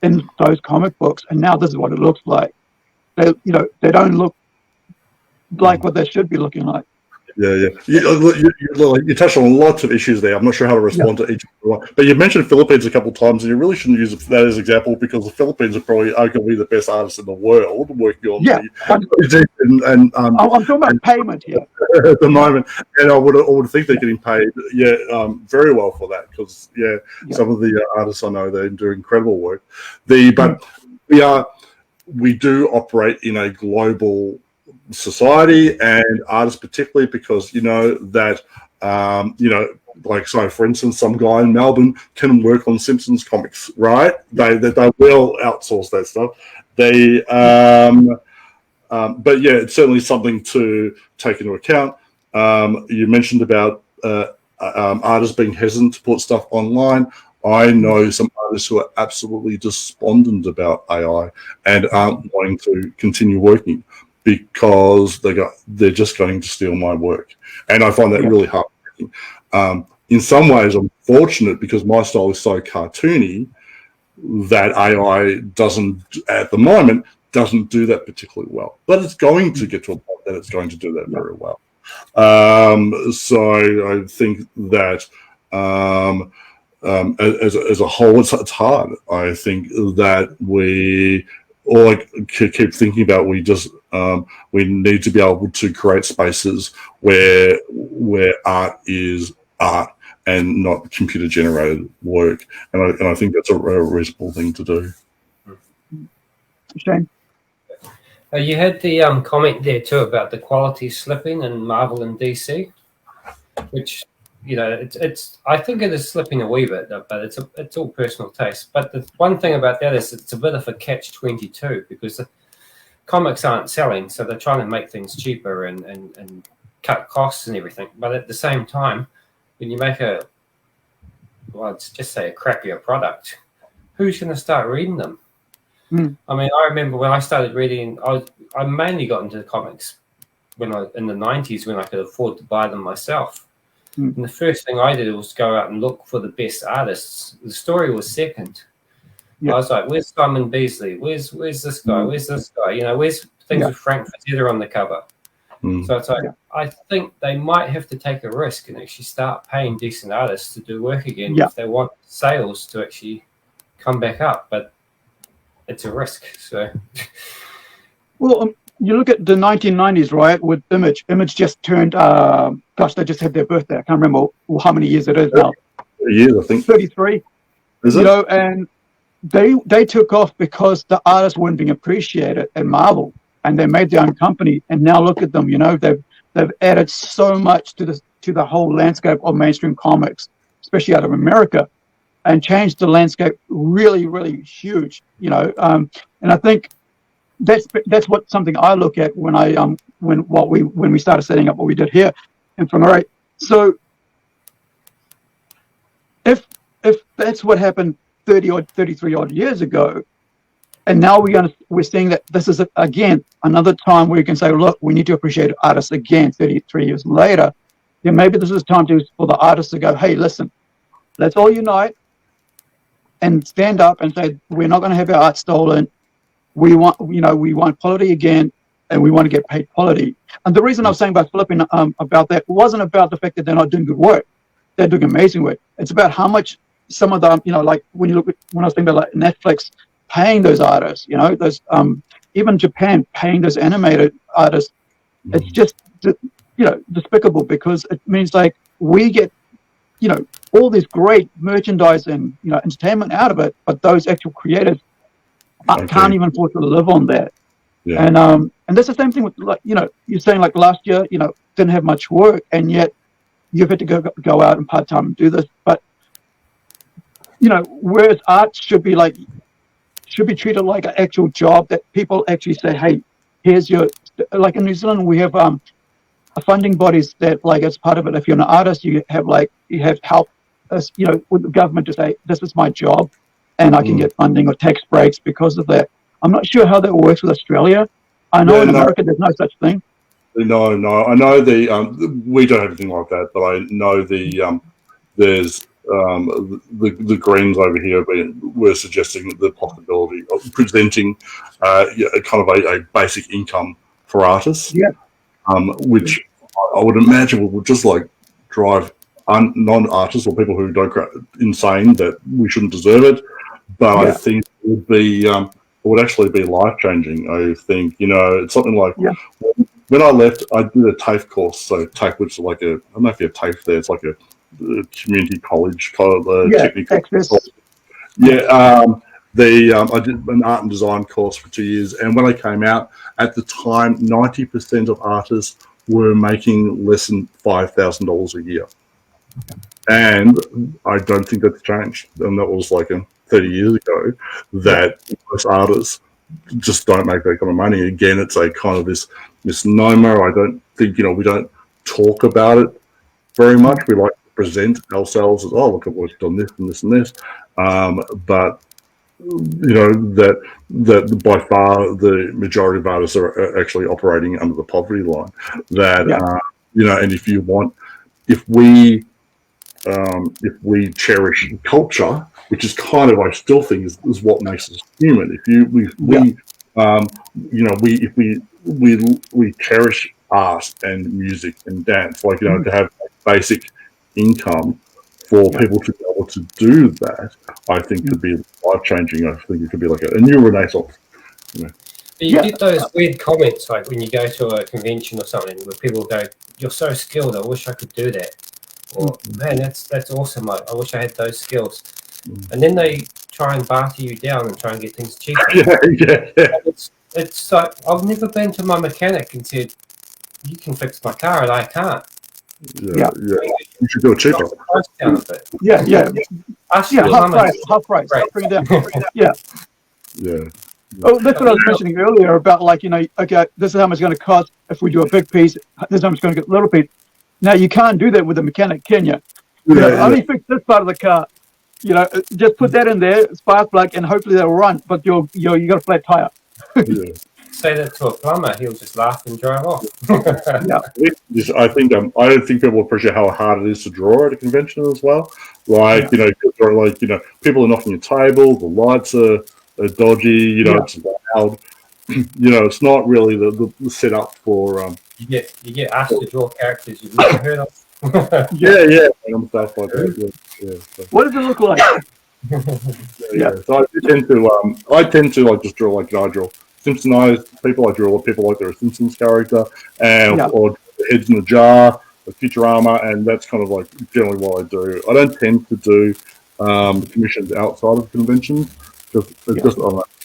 in those comic books, and now this is what it looks like. They don't look like what they should be looking like. Yeah. You touched on lots of issues there. I'm not sure how to respond to each one. But you mentioned Philippines a couple of times, and you really shouldn't use that as an example, because the Philippines are probably arguably the best artists in the world working on I'm talking about payment here at the moment. And I would think they're getting paid very well for that, because some of the artists I know, they do incredible work. But we do operate in a global society, and artists particularly, because like, so for instance, some guy in Melbourne can work on Simpsons Comics, right? They will outsource that stuff. But yeah, it's certainly something to take into account. You mentioned about artists being hesitant to put stuff online. I know some artists who are absolutely despondent about AI and aren't wanting to continue working, because they're just going to steal my work. And I find that really heartbreaking. In some ways, I'm fortunate, because my style is so cartoony that AI at the moment, doesn't do that particularly well. But it's going to get to a point that it's going to do that very well. So I think that as a whole, it's hard. I think that all I keep thinking about, we need to be able to create spaces where art is art and not computer generated work, and I think that's a reasonable thing to do. Shane? You had the comment there too about the quality slipping in Marvel and DC, which it's I think it is slipping a wee bit, but it's all personal taste. But the one thing about that is it's a bit of a catch-22, because the comics aren't selling, so they're trying to make things cheaper and cut costs and everything. But at the same time, when you make let's just say a crappier product, who's going to start reading them? I mean, I remember when I started reading, I mainly got into the comics in the 90s, when I could afford to buy them myself. And the first thing I did was go out and look for the best artists. The story was second. I was like, where's Simon Beasley? Where's this guy? Where's this guy? Where's things with Frank Frazetta on the cover? So it's like, I think they might have to take a risk and actually start paying decent artists to do work again if they want sales to actually come back up. But it's a risk. So, well, you look at the 1990s, right? With Image. Image just turned. They just had their birthday. I can't remember how many years it is now. Years, I think. 33. Is it? And they took off because the artists weren't being appreciated at Marvel, and they made their own company. And now look at them, they've added so much to the whole landscape of mainstream comics, especially out of America, and changed the landscape really, really huge. And I think that's something I look at when we started setting up what we did here in Whangarei. So if that's what happened 33 odd years ago, and now we're seeing that this is again another time where you can say, look, we need to appreciate artists again 33 years later. Then maybe this is time for the artists to go, hey, listen, let's all unite and stand up and say, we're not going to have our art stolen. We want quality again, and we want to get paid quality. And the reason I was saying about flipping about that wasn't about the fact that they're not doing good work. They're doing amazing work. It's about how much some of them, like when I was thinking about like Netflix paying those artists, those even Japan paying those animated artists, it's just despicable, because it means like we get all this great merchandise and entertainment out of it, but those actual creators can't even afford to live on that. Yeah. And that's the same thing with you're saying like last year didn't have much work, and yet you've had to go out and part-time and do this. But whereas art should be treated like an actual job that people actually say, hey, here's your, like in New Zealand we have funding bodies that, like, as part of it, if you're an artist, you have help us with the government to say, this is my job and I can get funding or tax breaks because of that. I'm not sure how that works with Australia. I know in America there's no such thing. No. I know we don't have anything like that, but I know there's the Greens over here were suggesting the possibility of presenting kind of a basic income for artists, which I would imagine would just like drive non-artists or people who don't insane that we shouldn't deserve it. But I think it would actually be life-changing. I think it's something like when I left, I did a TAFE course. So TAFE, which is like I don't know if you have TAFE there. It's like a community college kind of technical. I did an art and design course for 2 years, and when I came out, at the time, 90% of artists were making less than $5,000 a year, and I don't think that's changed. And that was like 30 years ago. That most artists just don't make that kind of money. Again, it's a kind of this misnomer. I don't think we don't talk about it very much. We like to present ourselves as, oh, look at what's done this and this and this, but that by far the majority of artists are actually operating under the poverty line. And if we cherish culture, which is kind of, I still think is what makes us human. If we cherish art and music and dance, to have basic income for people to be able to do that, I think could be life-changing. I think it could be like a new renaissance. But you get those weird comments, like when you go to a convention or something, where people go, "You're so skilled. I wish I could do that." Or, "Man, that's awesome. I wish I had those skills." And then they try and barter you down and try and get things cheaper. It's like, I've never been to my mechanic and said, "You can fix my car," and I can't. You should do it cheaper. Half price. Bring it down. Oh, that's what I was mentioning earlier about, like, okay, this is how much it's going to cost if we do a big piece. This is how much it's going to get a little piece. Now, you can't do that with a mechanic, can you? Only fix this part of the car. Just put that in there, spark plug, and hopefully they'll run. But you got a flat tire. Say that to a plumber, he'll just laugh and drive off. I don't think people appreciate how hard it is to draw at a convention as well. People are knocking your table, the lights are dodgy, it's loud. It's not really the setup for you get asked to draw characters you've never heard of. And stuff like that. What does it look like? So I tend to just draw like I draw Simpsonized people. I draw people like they're a Simpsons character, or heads in a jar, a Futurama, and that's kind of like generally what I do. I don't tend to do commissions outside of conventions It's just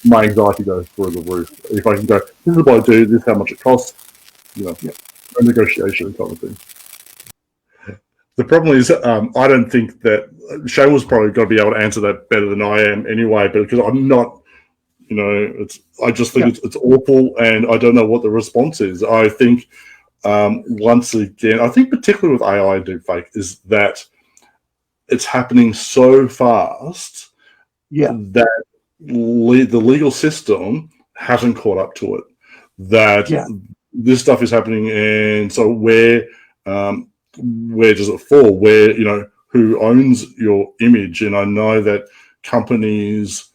my anxiety goes through the roof. If I can go, this is what I do, this is how much it costs, no negotiation kind of thing. The problem is, I don't think that Shane was probably going to be able to answer that better than I am anyway, but because I'm not, I just think it's awful, and I don't know what the response is. I think, once again, I think particularly with AI deepfake is that it's happening so fast that the legal system hasn't caught up to it. That this stuff is happening, and so where does it fall? Where, who owns your image? And I know that companies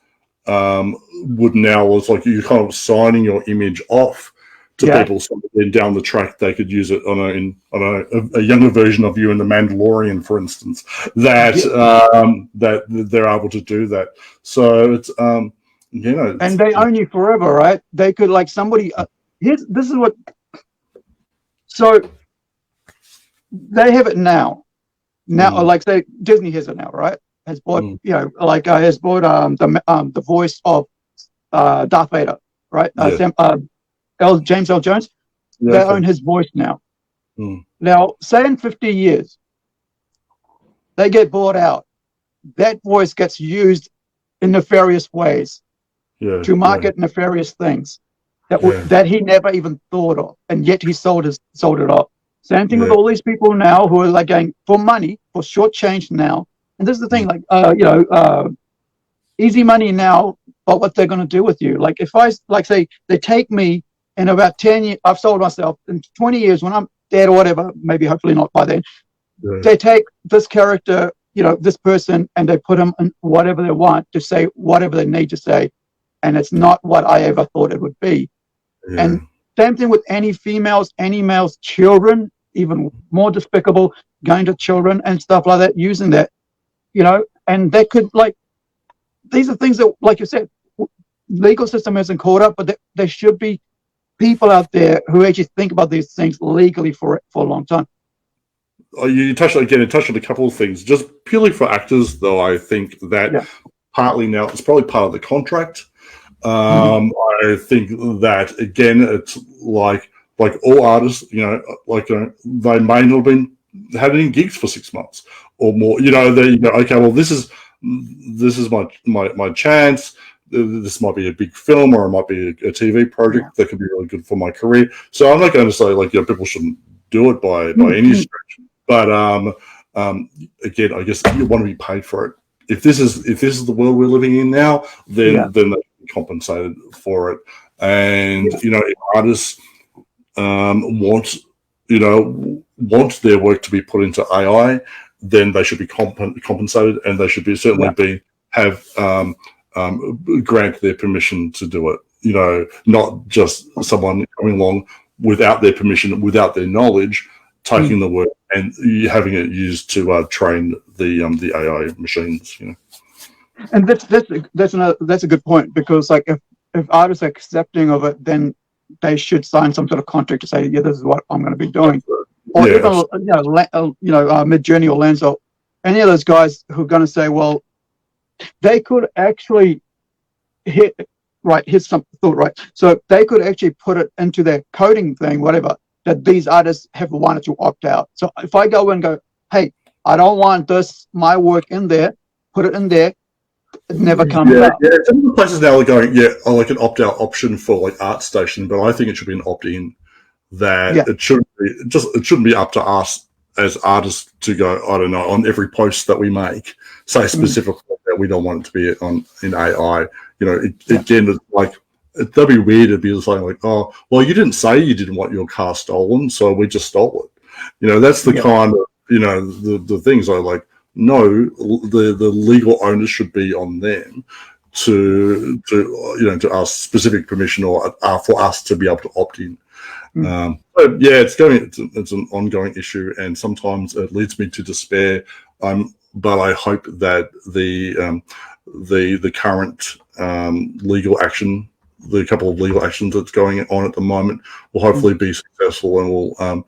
would now, it's like you're kind of signing your image off to people, so then down the track they could use it on a younger version of you in The Mandalorian, for instance. That that they're able to do that. So it's and they own you forever, right? They could, like, somebody. This is what. So they have it now. Like, say Disney has it now, right? Has bought, has bought the voice of Darth Vader, right? James L. Jones. They own his voice now. Now, say in 50 years, they get bought out. That voice gets used in nefarious ways to market nefarious things that he never even thought of, and yet he sold it off. Same thing with all these people now who are, like, going for money, for short change now. And this is the thing, like, easy money now, but what they're going to do with you. Like, if I, like, say they take me in about 10 years, I've sold myself in 20 years when I'm dead or whatever, maybe hopefully not by then. They take this character, this person, and they put him in whatever they want to say, whatever they need to say. And it's not what I ever thought it would be. And same thing with any females, any males, children, even more despicable, going to children and stuff like that, using that, and they could, like, these are things that, like you said, legal system hasn't caught up, but there should be people out there who actually think about these things legally for a long time. You touched on a couple of things. Just purely for actors, though, I think that partly now it's probably part of the contract. I think that, again, it's like all artists, they may not have been had any gigs for 6 months or more. Okay, well, this is my chance. This might be a big film, or it might be a TV project that could be really good for my career. So I'm not going to say, like, people shouldn't do it by any stretch. But again, I guess you want to be paid for it. If this is the world we're living in now, then they can be compensated for it. And if artists want their work to be put into AI, then they should be compensated, and they should be grant their permission to do it. Not just someone coming along without their permission, without their knowledge, taking the work and having it used to train the AI machines. And that's a good point, because, like, if artists are accepting of it, then they should sign some sort of contract to say, this is what I'm going to be doing. Or even Midjourney or Lens, or any of those guys who are going to say, well, they could actually here's some thought, right? So they could actually put it into their coding thing, whatever, that these artists have wanted to opt out. So if I go and go, hey, I don't want my work in there, put it in there, it never comes out. Yeah, some of the places now are going, like an opt-out option for, like, ArtStation, but I think it should be an opt-in. That it shouldn't be up to us as artists to go, I don't know, on every post that we make, say specifically that we don't want it to be in AI. Again, it's like, that'd be weird to be saying, like, oh, well, you didn't say you didn't want your car stolen, so we just stole it. That's the kind of, the things I like. No, the legal onus should be on them to ask specific permission or for us to be able to opt in. But it's an ongoing issue, and sometimes it leads me to despair. But I hope that the current legal action, the couple of legal actions that's going on at the moment, will hopefully be successful, and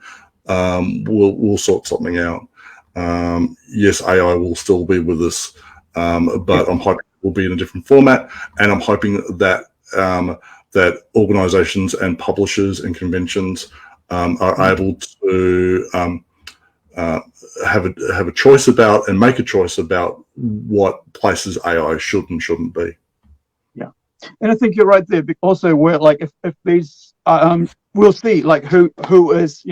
we'll sort something out. Yes, AI will still be with us, but I'm hoping will be in a different format, and I'm hoping that that organisations and publishers and conventions are able to have a choice about and make a choice about what places AI should and shouldn't be. Yeah, and I think you're right there. Also, where like if these we'll see like who is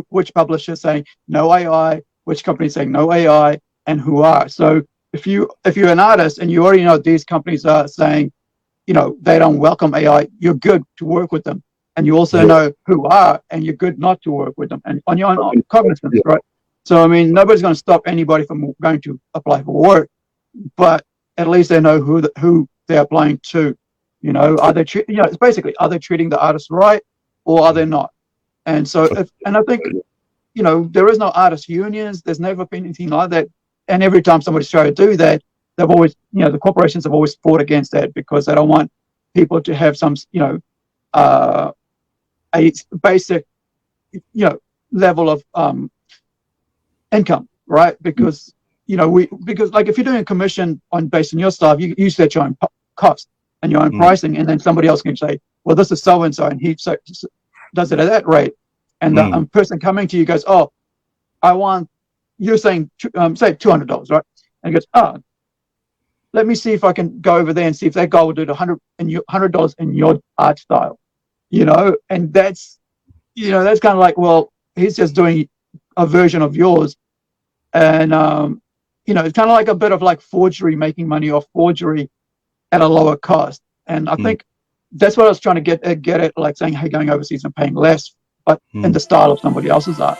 which publishers saying no AI, which companies saying no AI, and who are. So if you're an artist and you already know these companies are saying they don't welcome AI, you're good to work with them. And you also know who are, and you're good not to work with them, and on your own cognizance, right? So, I mean, nobody's going to stop anybody from going to apply for work, but at least they know who they're applying to. Are they, it's basically, are they treating the artist right, or are they not? And so, I think, there is no artist unions. There's never been anything like that. And every time somebody's tried to do that, they've always, the corporations have always fought against that because they don't want people to have some, a basic, level of income, right? Because because like if you're doing a commission based on your stuff, you set your own cost and your own pricing, and then somebody else can say, well, this is so and so, and he does it at that rate, and the person coming to you goes, oh, I want, you're saying say $200, right? And he goes, oh, let me see if I can go over there and see if that guy will do it $100 in your art style, and that's that's kind of like, well, he's just doing a version of yours, and it's kind of like a bit of like forgery, making money off forgery at a lower cost. And I think that's what I was trying to get at, like saying, hey, going overseas and paying less, but in the style of somebody else's art.